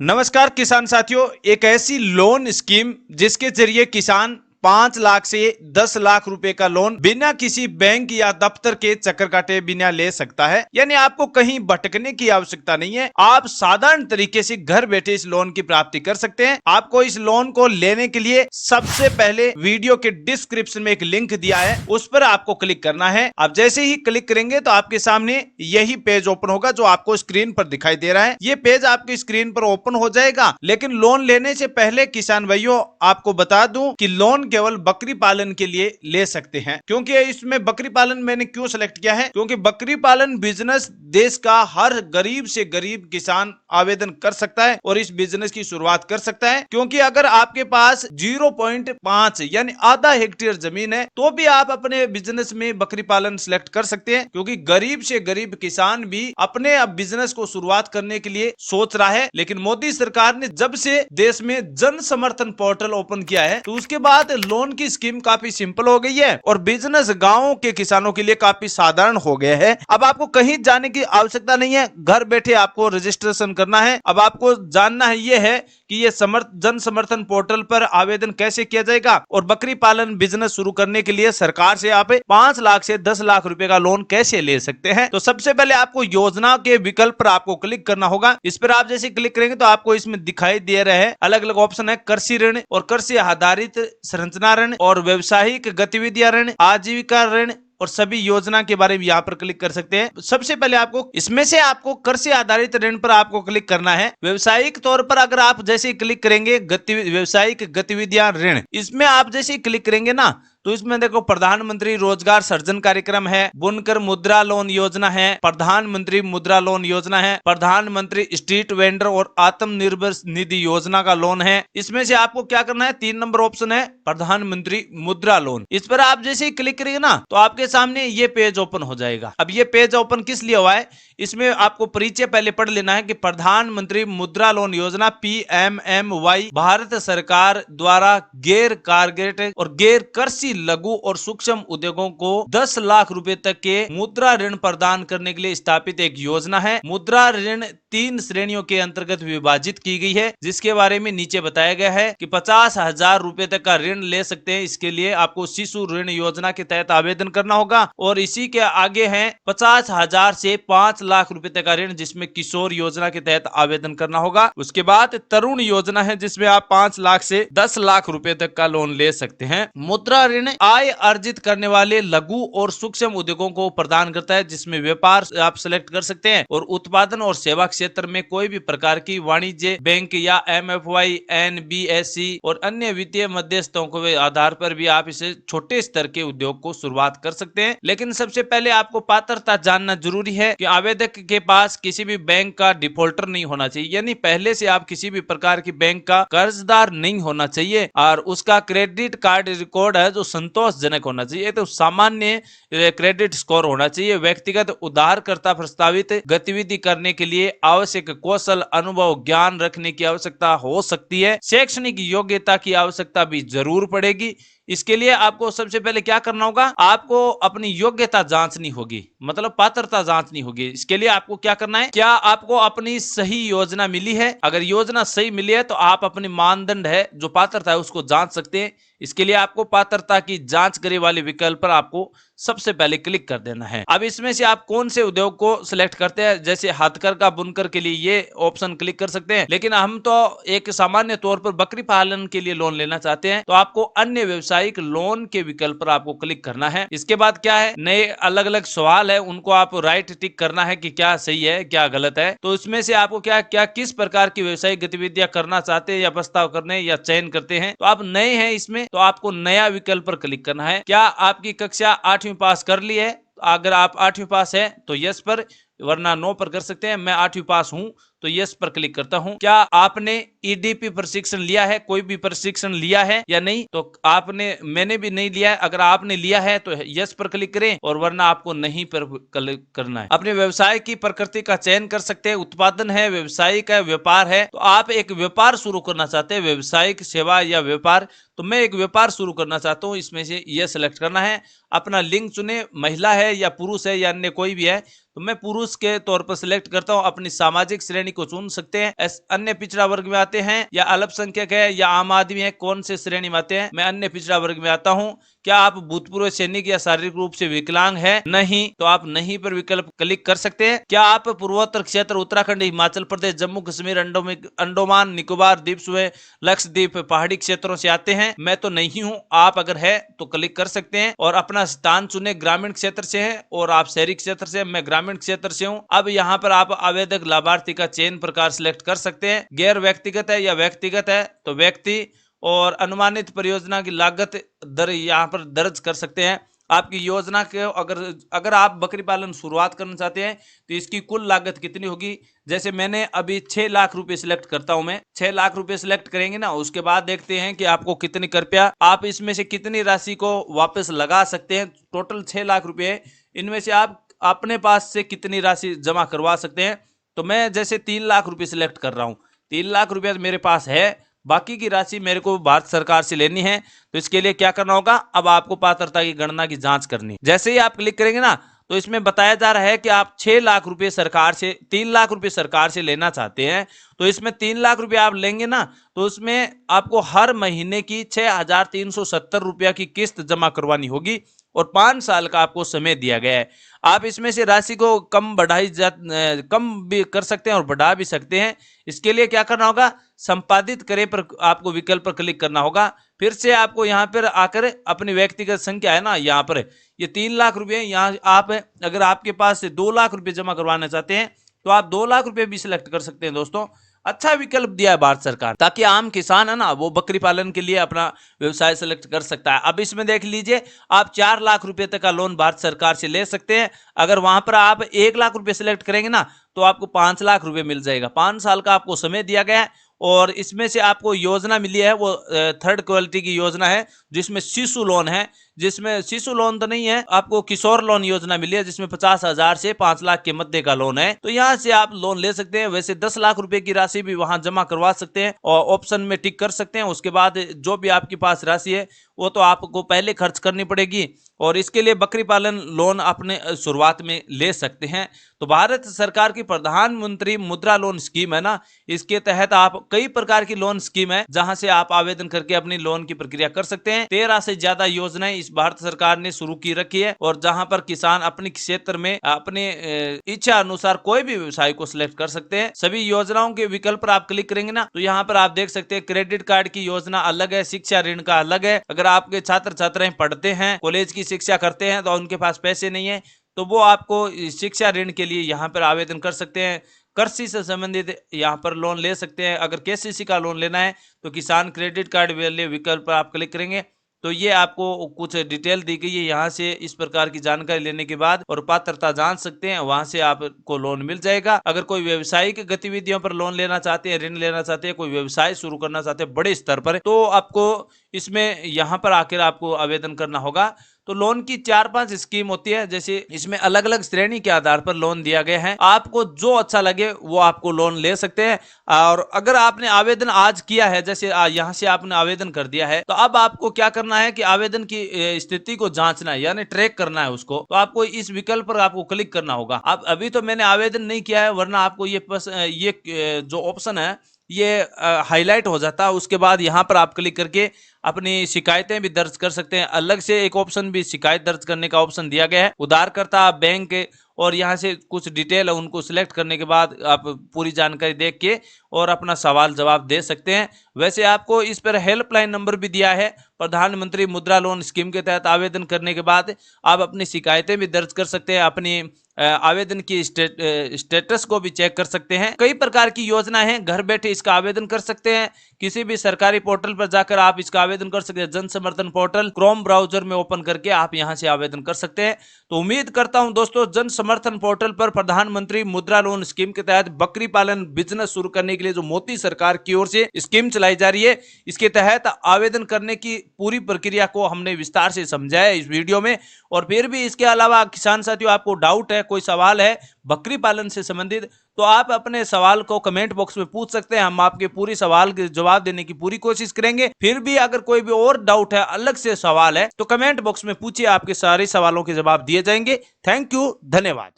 नमस्कार किसान साथियों, एक ऐसी लोन स्कीम जिसके जरिए किसान 5 लाख से 10 लाख रुपए का लोन बिना किसी बैंक या दफ्तर के चक्कर काटे बिना ले सकता है। यानी आपको कहीं भटकने की आवश्यकता नहीं है। आप साधारण तरीके से घर बैठे इस लोन की प्राप्ति कर सकते हैं। आपको इस लोन को लेने के लिए सबसे पहले वीडियो के डिस्क्रिप्शन में एक लिंक दिया है, उस पर आपको क्लिक करना है। आप जैसे ही क्लिक करेंगे तो आपके सामने यही पेज ओपन होगा जो आपको स्क्रीन पर दिखाई दे रहा है। ये पेज आपकी स्क्रीन पर ओपन हो जाएगा। लेकिन लोन लेने से पहले किसान भाइयों आपको बता दूं कि लोन केवल बकरी पालन के लिए ले सकते हैं। क्योंकि इसमें बकरी पालन मैंने क्यों सेलेक्ट किया है, क्योंकि बकरी पालन बिजनेस देश का हर गरीब से गरीब किसान आवेदन कर सकता है और इस बिजनेस की शुरुआत कर सकता है। क्योंकि अगर आपके पास 0.5 यानी आधा हेक्टेयर जमीन है तो भी आप अपने बिजनेस में बकरी पालन सिलेक्ट कर सकते हैं। क्योंकि गरीब से गरीब किसान भी अपने अब बिजनेस को शुरुआत करने के लिए सोच रहा है। लेकिन मोदी सरकार ने जब से देश में जन समर्थन पोर्टल ओपन किया है तो उसके बाद लोन की स्कीम काफी सिंपल हो गई है और बिजनेस गांवों के किसानों के लिए काफी साधारण हो गया है। अब आपको कहीं जाने की आवश्यकता नहीं है, घर बैठे आपको रजिस्ट्रेशन करना है। अब आपको जानना है ये है कि ये जन समर्थन पोर्टल पर आवेदन कैसे किया जाएगा और बकरी पालन बिजनेस शुरू करने के लिए सरकार से आप 5 लाख से 10 लाख रुपए का लोन कैसे ले सकते हैं। तो सबसे पहले आपको योजना के विकल्प पर आपको क्लिक करना होगा। इस पर आप जैसे क्लिक करेंगे तो आपको इसमें दिखाई दे रहे हैं अलग अलग ऑप्शन है, कृषि ऋण और कृषि आधारित संरचना ऋण और व्यवसायिक गतिविधियां ऋण, आजीविका ऋण और सभी योजना के बारे में यहाँ पर क्लिक कर सकते हैं। सबसे पहले आपको इसमें से आपको कृषि आधारित ऋण पर आपको क्लिक करना है। व्यवसायिक तौर पर अगर आप जैसे क्लिक करेंगे व्यवसायिक गतिविधियां ऋण, इसमें आप जैसे क्लिक करेंगे ना तो इसमें देखो प्रधानमंत्री रोजगार सृजन कार्यक्रम है, बुनकर मुद्रा लोन योजना है, प्रधानमंत्री मुद्रा लोन योजना है, प्रधानमंत्री स्ट्रीट वेंडर और आत्मनिर्भर निधि योजना का लोन है। इसमें से आपको क्या करना है, 3 नंबर ऑप्शन है प्रधानमंत्री मुद्रा लोन। इस पर आप जैसे ही क्लिक करेंगे ना तो आपके सामने ये पेज ओपन हो जाएगा। अब ये पेज ओपन किस लिए हुआ है, इसमें आपको परिचय पहले पढ़ लेना है कि प्रधानमंत्री मुद्रा लोन योजना PMMY भारत सरकार द्वारा गैर कारगर और गैर कृषि लघु और सूक्ष्म उद्योगों को 10 लाख रुपए तक के मुद्रा ऋण प्रदान करने के लिए स्थापित एक योजना है। मुद्रा ऋण 3 श्रेणियों के अंतर्गत विभाजित की गई है, जिसके बारे में नीचे बताया गया है कि 50,000 रुपए तक का ऋण ले सकते हैं। इसके लिए आपको शिशु ऋण योजना के तहत आवेदन करना होगा और इसी के आगे है 50,000 से 5 लाख रुपए तक का ऋण, जिसमें किशोर योजना के तहत आवेदन करना होगा। उसके बाद तरुण योजना है जिसमें आप 5 लाख से 10 लाख रुपए तक का लोन ले सकते हैं। मुद्रा ऋण आय अर्जित करने वाले लघु और सूक्ष्म उद्योगों को प्रदान करता है, जिसमें व्यापार आप सिलेक्ट कर सकते हैं और उत्पादन और सेवा क्षेत्र में कोई भी प्रकार की वाणिज्य बैंक या MFI, NBSC और अन्य वित्तीय मध्यस्थों के आधार पर भी आप इसे छोटे स्तर के उद्योग को शुरुआत कर सकते हैं। लेकिन सबसे पहले आपको पात्रता जानना जरूरी है कि आवेदक के पास किसी भी बैंक का डिफॉल्टर नहीं होना चाहिए, यानी पहले से आप किसी भी प्रकार की बैंक का कर्जदार नहीं होना चाहिए और उसका क्रेडिट कार्ड रिकॉर्ड है जो संतोषजनक होना चाहिए। तो सामान्य क्रेडिट स्कोर होना चाहिए। व्यक्तिगत उधारकर्ता प्रस्तावित गतिविधि करने के लिए आवश्यक कौशल, अनुभव, ज्ञान रखने की आवश्यकता हो सकती है। शैक्षणिक योग्यता की आवश्यकता भी जरूर पड़ेगी। इसके लिए आपको सबसे पहले क्या करना होगा, आपको अपनी योग्यता जांचनी होगी, मतलब पात्रता जांचनी होगी। इसके लिए आपको क्या करना है, क्या आपको अपनी सही योजना मिली है। अगर योजना सही मिली है तो आप अपने मानदंड है जो पात्रता है उसको जांच सकते हैं। इसके लिए आपको पात्रता की जांच करे वाले विकल्प पर आपको सबसे पहले क्लिक कर देना है। अब इसमें से आप कौन से उद्योग को सिलेक्ट करते हैं, जैसे हथकरघा बुनकर के लिए ये ऑप्शन क्लिक कर सकते हैं। लेकिन हम तो एक सामान्य तौर पर बकरी पालन के लिए लोन लेना चाहते हैं तो आपको अन्य व्यवसायिक लोन के विकल्प पर आपको क्लिक करना है। इसके बाद क्या है, नए अलग अलग सवाल है उनको आप राइट टिक करना है कि क्या सही है क्या गलत है। तो इसमें से आपको क्या क्या किस प्रकार की व्यवसायिक गतिविधियां करना चाहते हैं या प्रस्ताव करने या चयन करते हैं। तो आप नए हैं इसमें तो आपको नया विकल्प पर क्लिक करना है। क्या आपकी कक्षा 8वीं पास कर ली है, अगर आप 8वीं पास है तो यस पर, वरना नो पर कर सकते हैं। मैं 8वीं पास हूं तो यस पर क्लिक करता हूं। क्या आपने ईडीपी प्रशिक्षण लिया है, कोई भी प्रशिक्षण लिया है या नहीं, तो आपने, मैंने भी नहीं लिया है। अगर आपने लिया है तो यस पर क्लिक करें, और वरना आपको नहीं पर क्लिक करना है। अपने व्यवसाय की प्रकृति का चयन कर सकते हैं, उत्पादन है, व्यवसायिक है, व्यापार है। तो आप एक व्यापार शुरू करना चाहते हैं, व्यवसायिक, सेवा या व्यापार, तो मैं एक व्यापार शुरू करना चाहता हूं, इसमें से ये सिलेक्ट करना है। अपना लिंग चुने, महिला है या पुरुष है या अन्य कोई भी है, तो मैं पुरुष के तौर पर सिलेक्ट करता हूं। अपनी सामाजिक श्रेणी को चुन सकते हैं, अन्य पिछड़ा वर्ग में आते हैं या अल्पसंख्यक है या आम आदमी है, कौन से श्रेणी में आते हैं, मैं अन्य पिछड़ा वर्ग में आता हूं। क्या आप भूतपूर्व सैनिक या शारीरिक रूप से विकलांग है, नहीं, तो आप नहीं पर विकल्प क्लिक कर सकते हैं। क्या आप पूर्वोत्तर क्षेत्र, उत्तराखंड, हिमाचल प्रदेश, जम्मू कश्मीर, अंडोमान निकोबार द्वीप समूह, लक्षद्वीप, पहाड़ी क्षेत्रों से आते हैं, मैं तो नहीं हूं। आप अगर है तो क्लिक कर सकते हैं और अपना स्थान चुने, ग्रामीण क्षेत्र से है और आप शहरी क्षेत्र से, मैं ग्रामीण क्षेत्र से हूं। अब यहाँ पर आप आवेदक लाभार्थी का चयन प्रकार सिलेक्ट कर सकते हैं, गैर व्यक्तिगत है या व्यक्तिगत है तो व्यक्ति, और अनुमानित परियोजना की लागत दर यहाँ पर दर्ज कर सकते हैं। आपकी योजना के अगर आप बकरी पालन शुरुआत करना चाहते हैं तो इसकी कुल लागत कितनी होगी। जैसे मैंने अभी 6 लाख रुपए सिलेक्ट करता हूं, मैं 6 लाख रुपए सिलेक्ट करेंगे ना, उसके बाद देखते हैं कि आपको कितनी कृपया आप इसमें से कितनी राशि को वापस लगा सकते हैं। टोटल 6 लाख रुपए, इनमें से आप अपने पास से कितनी राशि जमा करवा सकते हैं। तो मैं जैसे 3 लाख रुपए सिलेक्ट कर रहा हूँ, 3 लाख रुपया मेरे पास है, बाकी की राशि मेरे को भारत सरकार से लेनी है। तो इसके लिए क्या करना होगा, अब आपको पात्रता की गणना की जांच करनी है। जैसे ही आप क्लिक करेंगे ना, तो इसमें बताया जा रहा है कि आप 6 लाख रुपए सरकार से, 3 लाख रुपए सरकार से लेना चाहते हैं। तो इसमें 3 लाख रुपए आप लेंगे ना, तो उसमें आपको हर महीने की 6,370 रुपया की किस्त जमा करवानी होगी और 5 साल का आपको समय दिया गया है। आप इसमें से राशि को कम भी कर सकते हैं और बढ़ा भी सकते हैं। इसके लिए क्या करना होगा, संपादित करें पर आपको विकल्प पर क्लिक करना होगा। फिर से आपको यहाँ पर आकर अपनी व्यक्तिगत संख्या है ना, यहाँ पर ये 3 लाख रुपए, यहाँ आप अगर आपके पास से 2 लाख रुपए जमा करवाना चाहते हैं तो आप 2 लाख रुपए भी सिलेक्ट कर सकते हैं। दोस्तों, अच्छा विकल्प दिया है भारत सरकार, ताकि आम किसान है ना, वो बकरी पालन के लिए अपना व्यवसाय सेलेक्ट कर सकता है। अब इसमें देख लीजिए, आप 4 लाख रुपए तक का लोन भारत सरकार से ले सकते हैं। अगर वहां पर आप 1 लाख रुपए सिलेक्ट करेंगे ना, तो आपको 5 लाख रुपए मिल जाएगा। 5 साल का आपको समय दिया गया है और इसमें से आपको योजना मिली है, वो 3rd क्वालिटी की योजना है, जिसमें शिशु लोन है, जिसमें शिशु लोन तो नहीं है, आपको किशोर लोन योजना मिली है, जिसमें 50,000 से 5 लाख के मध्य का लोन है। तो यहाँ से आप लोन ले सकते हैं। वैसे 10 लाख रुपए की राशि भी वहां जमा करवा सकते हैं और ऑप्शन में टिक कर सकते हैं। उसके बाद जो भी आपके पास राशि है वो तो आपको पहले खर्च करनी पड़ेगी, और इसके लिए बकरी पालन लोन अपने शुरुआत में ले सकते हैं। तो भारत सरकार की प्रधानमंत्री मुद्रा लोन स्कीम है ना, इसके तहत आप कई प्रकार की लोन स्कीम है जहां से आप आवेदन करके अपनी लोन की प्रक्रिया कर सकते हैं। 13 से ज्यादा योजनाएं इस भारत सरकार ने शुरू की रखी है, और जहां पर किसान अपने क्षेत्र में अपने इच्छा अनुसार कोई भी व्यवसाय को सिलेक्ट कर सकते हैं। सभी योजनाओं के विकल्प पर आप क्लिक करेंगे ना, तो यहाँ पर आप देख सकते हैं क्रेडिट कार्ड की योजना अलग है, शिक्षा ऋण का अलग है। अगर आपके छात्र छात्राएं पढ़ते हैं, कॉलेज की शिक्षा करते हैं, तो उनके पास पैसे नहीं है, तो वो आपको शिक्षा ऋण के लिए यहाँ पर आवेदन कर सकते हैं। कृषि से संबंधित यहाँ पर लोन ले सकते हैं। अगर केसीसी का लोन लेना है तो किसान क्रेडिट कार्ड वाले विकल्प पर आप क्लिक करेंगे, तो ये आपको कुछ डिटेल दी गई है। यहाँ से इस प्रकार की जानकारी लेने के बाद और पात्रता जान सकते हैं, वहां से आपको लोन मिल जाएगा। अगर कोई व्यवसायिक गतिविधियों पर लोन लेना चाहते हैं, ऋण लेना चाहते हैं, कोई व्यवसाय शुरू करना चाहते हैं बड़े स्तर पर, तो आपको इसमें यहाँ पर आकर आपको आवेदन करना होगा। तो लोन की 4-5 स्कीम होती है, जैसे इसमें अलग अलग श्रेणी के आधार पर लोन दिया गया है। आपको जो अच्छा लगे वो आपको लोन ले सकते हैं। और अगर आपने आवेदन आज किया है, जैसे यहाँ से आपने आवेदन कर दिया है, तो अब आपको क्या करना है कि आवेदन की स्थिति को जांचना है, यानी ट्रैक करना है उसको। तो आपको इस विकल्प पर आपको क्लिक करना होगा। अब अभी तो मैंने आवेदन नहीं किया है, वरना आपको ये जो ऑप्शन है ये हाईलाइट हो जाता है। उसके बाद यहाँ पर आप क्लिक करके अपनी शिकायतें भी दर्ज कर सकते हैं। अलग से एक ऑप्शन भी शिकायत दर्ज करने का ऑप्शन दिया गया है। उधारकर्ता, बैंक, और यहाँ से कुछ डिटेल है, उनको सिलेक्ट करने के बाद आप पूरी जानकारी देख के और अपना सवाल जवाब दे सकते हैं। वैसे आपको इस पर हेल्पलाइन नंबर भी दिया है। प्रधानमंत्री मुद्रा लोन स्कीम के तहत आवेदन करने के बाद आप अपनी शिकायतें भी दर्ज कर सकते हैं, अपनी आवेदन की स्टेटस को भी चेक कर सकते हैं। कई प्रकार की योजना है, घर बैठे इसका आवेदन कर सकते हैं। किसी भी सरकारी पोर्टल पर जाकर आप इसका आवेदन कर सकते हैं। जन समर्थन पोर्टल क्रोम ब्राउजर में ओपन करके आप यहां से आवेदन कर सकते हैं। तो उम्मीद करता हूं दोस्तों, जन समर्थन पोर्टल पर प्रधानमंत्री मुद्रा लोन स्कीम के तहत बकरी पालन बिजनेस शुरू करने के लिए जो मोदी सरकार की ओर से स्कीम चलाई जा रही है, इसके तहत आवेदन करने की पूरी प्रक्रिया को हमने विस्तार से समझाया इस वीडियो में। और फिर भी इसके अलावा किसान साथियों, आपको डाउट है, कोई सवाल है बकरी पालन से संबंधित, तो आप अपने सवाल को कमेंट बॉक्स में पूछ सकते हैं। हम आपके पूरी सवाल के जवाब देने की पूरी कोशिश करेंगे। फिर भी अगर कोई भी और डाउट है, अलग से सवाल है, तो कमेंट बॉक्स में पूछिए, आपके सारे सवालों के जवाब दिए जाएंगे। थैंक यू, धन्यवाद।